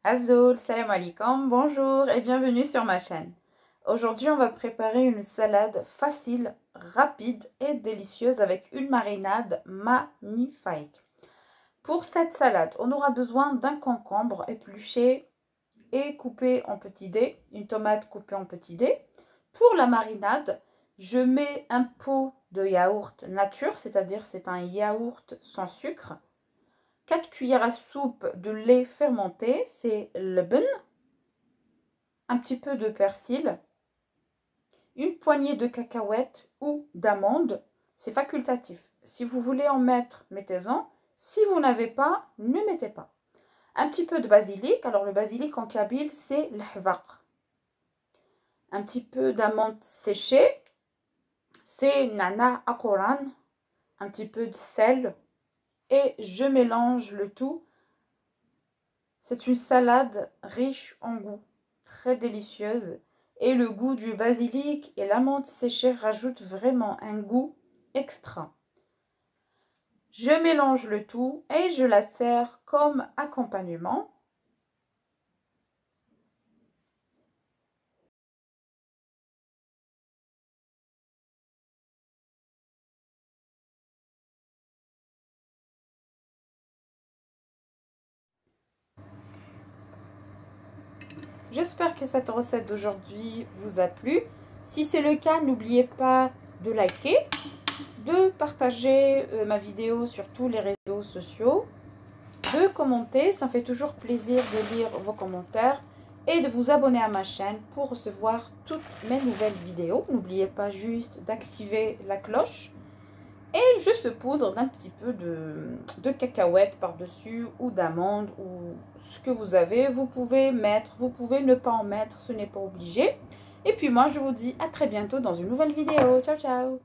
Azul, salam alaikum, bonjour et bienvenue sur ma chaîne. Aujourd'hui, on va préparer une salade facile, rapide et délicieuse avec une marinade magnifique. Pour cette salade, on aura besoin d'un concombre épluché et coupé en petits dés, une tomate coupée en petits dés. Pour la marinade, je mets un pot de yaourt nature, c'est-à-dire c'est un yaourt sans sucre. 4 cuillères à soupe de lait fermenté, c'est le lebn, un petit peu de persil, une poignée de cacahuètes ou d'amandes, c'est facultatif. Si vous voulez en mettre, mettez-en. Si vous n'avez pas, ne mettez pas. Un petit peu de basilic, alors le basilic en kabyle, c'est l'hvar. Un petit peu d'amandes séchées, c'est nana akoran, un petit peu de sel, et je mélange le tout. C'est une salade riche en goût, très délicieuse. Et le goût du basilic et l'amande séchée rajoute vraiment un goût extra. Je mélange le tout et je la sers comme accompagnement. J'espère que cette recette d'aujourd'hui vous a plu. Si c'est le cas, n'oubliez pas de liker, de partager ma vidéo sur tous les réseaux sociaux, de commenter, ça me fait toujours plaisir de lire vos commentaires et de vous abonner à ma chaîne pour recevoir toutes mes nouvelles vidéos. N'oubliez pas juste d'activer la cloche et je saupoudre d'un petit peu de cacahuètes par-dessus ou d'amandes ou ce que vous avez. Vous pouvez mettre, vous pouvez ne pas en mettre, ce n'est pas obligé. Et puis moi, je vous dis à très bientôt dans une nouvelle vidéo. Ciao, ciao!